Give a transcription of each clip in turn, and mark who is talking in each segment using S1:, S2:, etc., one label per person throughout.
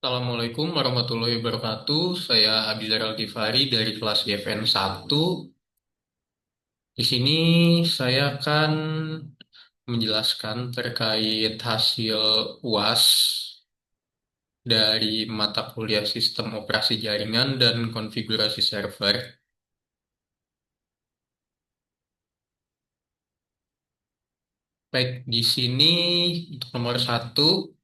S1: Assalamualaikum warahmatullahi wabarakatuh. Saya Abizar Al-Ghifari dari kelas GFN 1. Di sini saya akan menjelaskan terkait hasil UAS dari mata kuliah Sistem Operasi Jaringan dan Konfigurasi Server. Baik, di sini untuk nomor satu,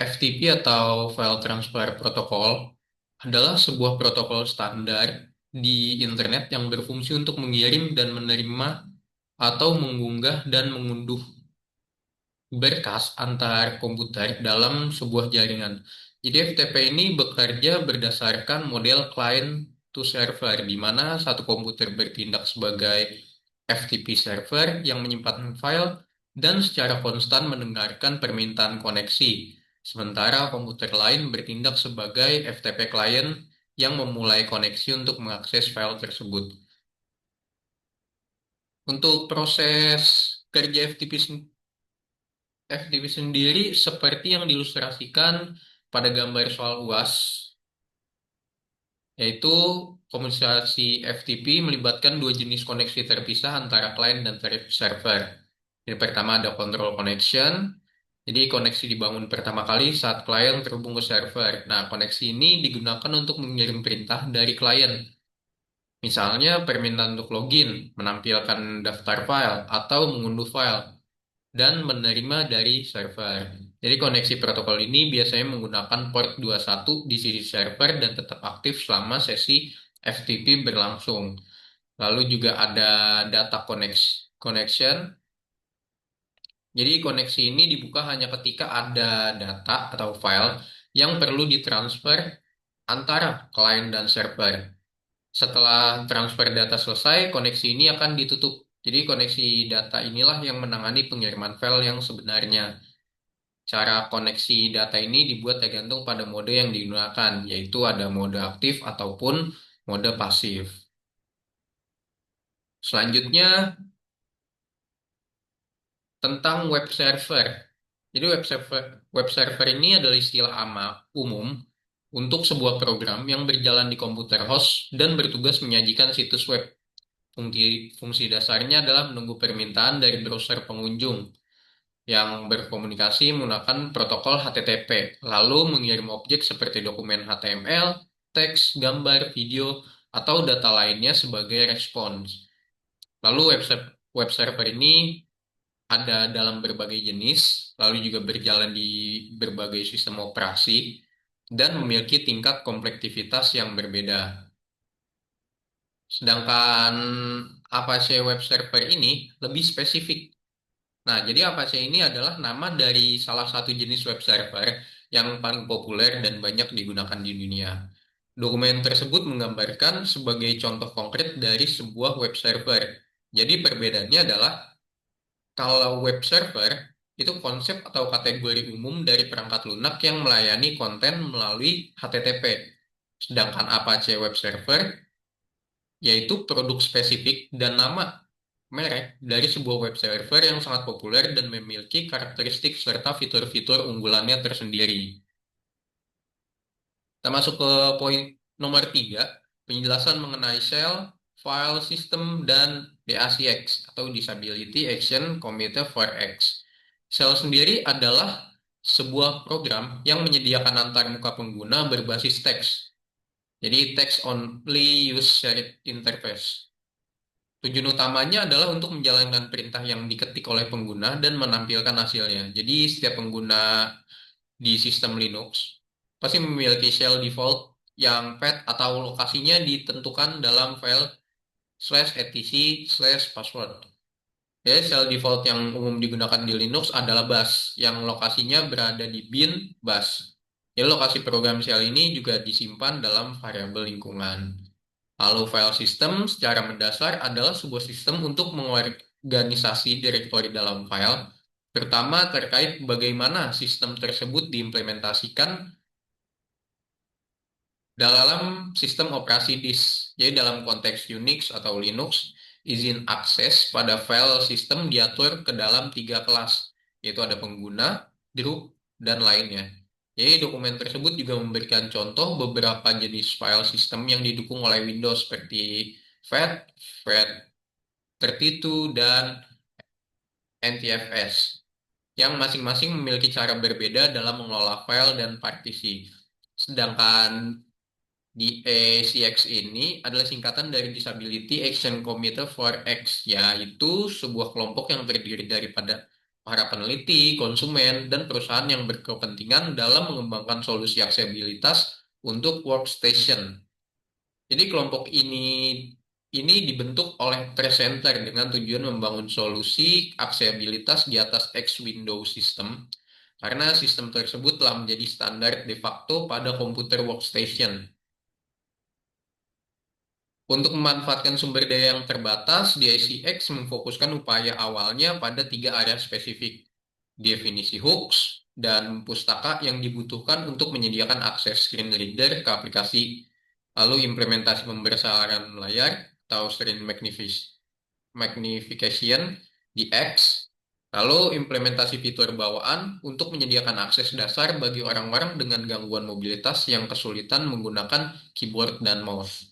S1: FTP atau File Transfer Protocol adalah sebuah protokol standar di internet yang berfungsi untuk mengirim dan menerima atau mengunggah dan mengunduh berkas antar komputer dalam sebuah jaringan. Jadi FTP ini bekerja berdasarkan model client to server, di mana satu komputer bertindak sebagai FTP server yang menyimpan file dan secara konstan mendengarkan permintaan koneksi. Sementara komputer lain bertindak sebagai FTP client yang memulai koneksi untuk mengakses file tersebut. Untuk proses kerja FTP sendiri seperti yang diilustrasikan pada gambar soal UAS, yaitu komunikasi FTP melibatkan dua jenis koneksi terpisah antara klien dan server. Yang pertama ada control connection, jadi koneksi dibangun pertama kali saat klien terhubung ke server. Nah, koneksi ini digunakan untuk mengirim perintah dari klien. Misalnya permintaan untuk login, menampilkan daftar file, atau mengunduh file dan menerima dari server. Jadi koneksi protokol ini biasanya menggunakan port 21 di sisi server dan tetap aktif selama sesi FTP berlangsung. Lalu juga ada data connection. Jadi koneksi ini dibuka hanya ketika ada data atau file yang perlu ditransfer antara klien dan server. Setelah transfer data selesai, koneksi ini akan ditutup. Jadi koneksi data inilah yang menangani pengiriman file yang sebenarnya. Cara koneksi data ini dibuat tergantung pada mode yang digunakan, yaitu ada mode aktif ataupun mode pasif. Selanjutnya, tentang web server. Jadi web server ini adalah istilah umum untuk sebuah program yang berjalan di komputer host dan bertugas menyajikan situs web. Fungsi dasarnya adalah menunggu permintaan dari browser pengunjung yang berkomunikasi menggunakan protokol HTTP, lalu mengirim objek seperti dokumen HTML, teks, gambar, video, atau data lainnya sebagai respons. Lalu web server ini ada dalam berbagai jenis, lalu juga berjalan di berbagai sistem operasi, dan memiliki tingkat komplektivitas yang berbeda. Sedangkan Apache Web Server ini lebih spesifik. Nah, jadi Apache ini adalah nama dari salah satu jenis web server yang paling populer dan banyak digunakan di dunia. Dokumen tersebut menggambarkan sebagai contoh konkret dari sebuah web server. Jadi perbedaannya adalah kalau web server itu konsep atau kategori umum dari perangkat lunak yang melayani konten melalui HTTP. Sedangkan Apache Web Server yaitu produk spesifik dan nama merek dari sebuah web server yang sangat populer dan memiliki karakteristik serta fitur-fitur unggulannya tersendiri. Kita masuk ke poin nomor 3, penjelasan mengenai shell, file system, dan DACX atau Disability Action Committee for X. Shell sendiri adalah sebuah program yang menyediakan antarmuka pengguna berbasis teks. Jadi text only use shared interface. Tujuan utamanya adalah untuk menjalankan perintah yang diketik oleh pengguna dan menampilkan hasilnya. Jadi setiap pengguna di sistem Linux pasti memiliki shell default yang path atau lokasinya ditentukan dalam file /etc/password. Jadi shell default yang umum digunakan di Linux adalah bash yang lokasinya berada di bin bash. Jadi lokasi program shell ini juga disimpan dalam variabel lingkungan. Lalu file system secara mendasar adalah sebuah sistem untuk mengorganisasi direktori dalam file, terutama terkait bagaimana sistem tersebut diimplementasikan dalam sistem operasi disk. Jadi dalam konteks Unix atau Linux, izin akses pada file sistem diatur ke dalam tiga kelas, yaitu ada pengguna, group, dan lainnya. Jadi dokumen tersebut juga memberikan contoh beberapa jenis file sistem yang didukung oleh Windows seperti FAT, FAT32, dan NTFS, yang masing-masing memiliki cara berbeda dalam mengelola file dan partisi. Sedangkan DACX ini adalah singkatan dari Disability Action Committee for X, yaitu sebuah kelompok yang terdiri daripada para peneliti, konsumen, dan perusahaan yang berkepentingan dalam mengembangkan solusi aksesibilitas untuk workstation. Jadi kelompok ini dibentuk oleh Trust Center dengan tujuan membangun solusi aksesibilitas di atas X Windows System, karena sistem tersebut telah menjadi standar de facto pada komputer workstation. Untuk memanfaatkan sumber daya yang terbatas, DICX memfokuskan upaya awalnya pada tiga area spesifik: definisi hooks dan pustaka yang dibutuhkan untuk menyediakan akses screen reader ke aplikasi, lalu implementasi pembesaran layar atau screen magnification di X, lalu implementasi fitur bawaan untuk menyediakan akses dasar bagi orang-orang dengan gangguan mobilitas yang kesulitan menggunakan keyboard dan mouse.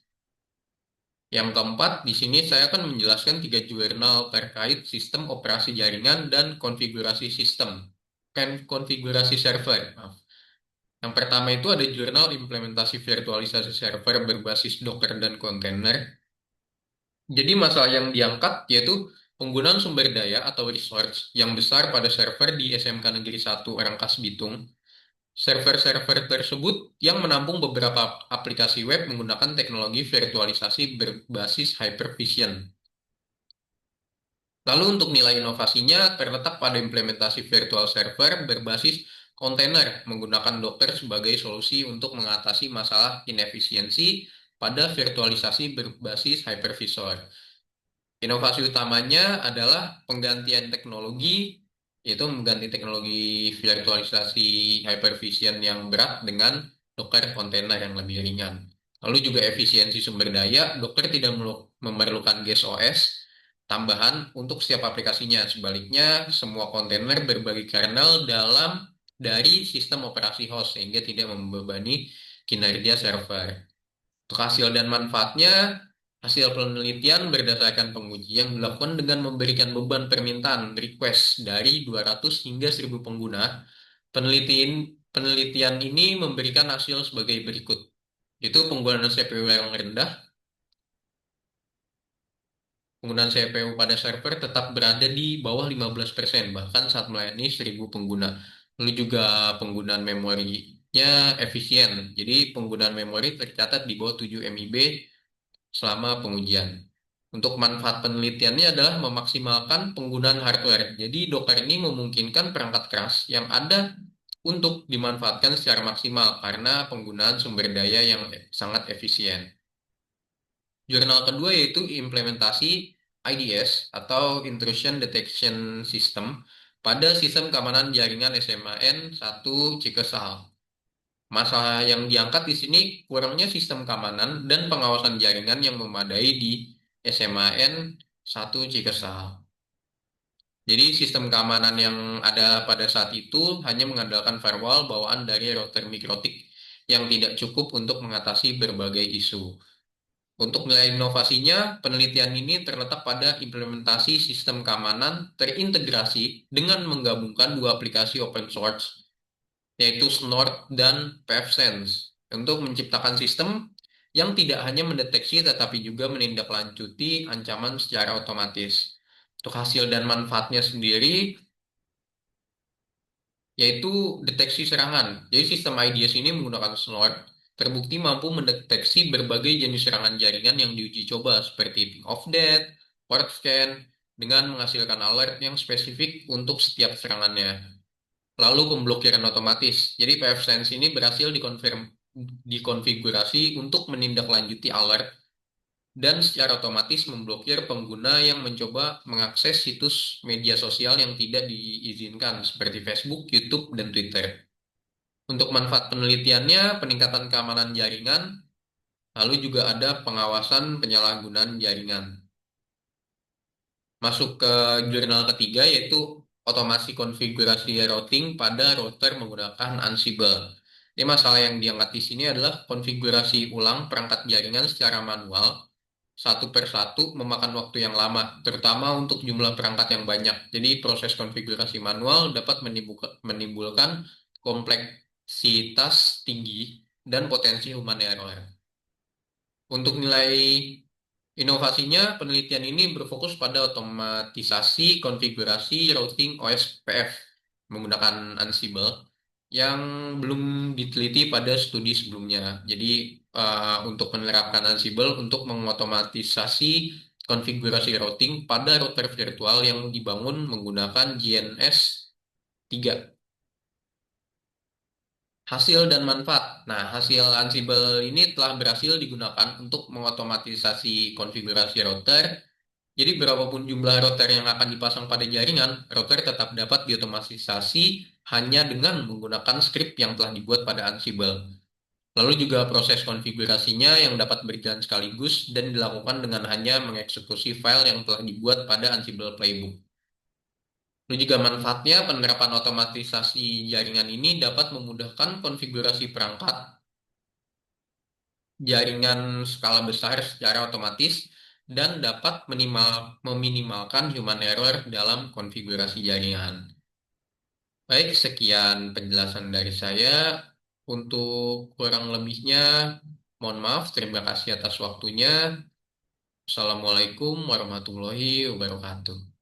S1: Yang keempat, di sini saya akan menjelaskan tiga jurnal terkait sistem operasi jaringan dan konfigurasi sistem. Konfigurasi server. Maaf. Yang pertama itu ada jurnal implementasi virtualisasi server berbasis Docker dan kontainer. Jadi masalah yang diangkat yaitu penggunaan sumber daya atau resource yang besar pada server di SMK Negeri 1 Rangkas Bitung. Server-server tersebut yang menampung beberapa aplikasi web menggunakan teknologi virtualisasi berbasis Hyper-V. Lalu untuk nilai inovasinya terletak pada implementasi virtual server berbasis kontainer menggunakan Docker sebagai solusi untuk mengatasi masalah inefisiensi pada virtualisasi berbasis hypervisor. Inovasi utamanya adalah penggantian teknologi, yaitu mengganti teknologi virtualisasi hypervision yang berat dengan Docker kontainer yang lebih ringan. Lalu juga efisiensi sumber daya, Docker tidak memerlukan guest OS tambahan untuk setiap aplikasinya. Sebaliknya, semua kontainer berbagi kernel dari sistem operasi host sehingga tidak membebani kinerja server. Untuk hasil dan manfaatnya, hasil penelitian berdasarkan pengujian dilakukan dengan memberikan beban permintaan request dari 200 hingga 1000 pengguna. Penelitian ini memberikan hasil sebagai berikut. Itu penggunaan CPU yang rendah, penggunaan CPU pada server tetap berada di bawah 15%, bahkan saat melayani 1000 pengguna. Lalu juga penggunaan memorinya efisien. Jadi penggunaan memori tercatat di bawah 7 MB selama pengujian. Untuk manfaat penelitiannya adalah memaksimalkan penggunaan hardware. Jadi Docker ini memungkinkan perangkat keras yang ada untuk dimanfaatkan secara maksimal karena penggunaan sumber daya yang sangat efisien. Jurnal kedua yaitu implementasi IDS atau Intrusion Detection System pada sistem keamanan jaringan SMAN 1 Cikesal. Masalah yang diangkat di sini kurangnya sistem keamanan dan pengawasan jaringan yang memadai di SMAN 1 Cikesal. Jadi sistem keamanan yang ada pada saat itu hanya mengandalkan firewall bawaan dari router mikrotik yang tidak cukup untuk mengatasi berbagai isu. Untuk nilai inovasinya, penelitian ini terletak pada implementasi sistem keamanan terintegrasi dengan menggabungkan dua aplikasi open source, yaitu Snort dan pfSense, untuk menciptakan sistem yang tidak hanya mendeteksi tetapi juga menindaklanjuti ancaman secara otomatis. Untuk hasil dan manfaatnya sendiri, yaitu deteksi serangan. Jadi sistem IDS ini menggunakan Snort terbukti mampu mendeteksi berbagai jenis serangan jaringan yang diuji coba seperti ping of death, port scan, dengan menghasilkan alert yang spesifik untuk setiap serangannya. Lalu pemblokiran otomatis. Jadi pfSense ini berhasil dikonfigurasi untuk menindaklanjuti alert dan secara otomatis memblokir pengguna yang mencoba mengakses situs media sosial yang tidak diizinkan seperti Facebook, YouTube, dan Twitter. Untuk manfaat penelitiannya, peningkatan keamanan jaringan, lalu juga ada pengawasan penyalahgunaan jaringan. Masuk ke jurnal ketiga yaitu otomasi konfigurasi routing pada router menggunakan Ansible. Ini masalah yang diangkat di sini adalah konfigurasi ulang perangkat jaringan secara manual satu per satu memakan waktu yang lama, terutama untuk jumlah perangkat yang banyak. Jadi proses konfigurasi manual dapat menimbulkan kompleksitas tinggi dan potensi human error. Untuk nilai inovasinya, penelitian ini berfokus pada otomatisasi konfigurasi routing OSPF menggunakan Ansible yang belum diteliti pada studi sebelumnya. Jadi, untuk menerapkan Ansible untuk mengotomatisasi konfigurasi routing pada router virtual yang dibangun menggunakan GNS 3. Hasil dan manfaat. Nah, hasil Ansible ini telah berhasil digunakan untuk mengotomatisasi konfigurasi router. Jadi berapapun jumlah router yang akan dipasang pada jaringan, router tetap dapat diotomatisasi hanya dengan menggunakan skrip yang telah dibuat pada Ansible. Lalu juga proses konfigurasinya yang dapat berjalan sekaligus dan dilakukan dengan hanya mengeksekusi file yang telah dibuat pada Ansible Playbook. Lalu juga manfaatnya penerapan otomatisasi jaringan ini dapat memudahkan konfigurasi perangkat jaringan skala besar secara otomatis dan dapat meminimalkan human error dalam konfigurasi jaringan. Baik, sekian penjelasan dari saya. Untuk kurang lebihnya, mohon maaf. Terima kasih atas waktunya. Assalamualaikum warahmatullahi wabarakatuh.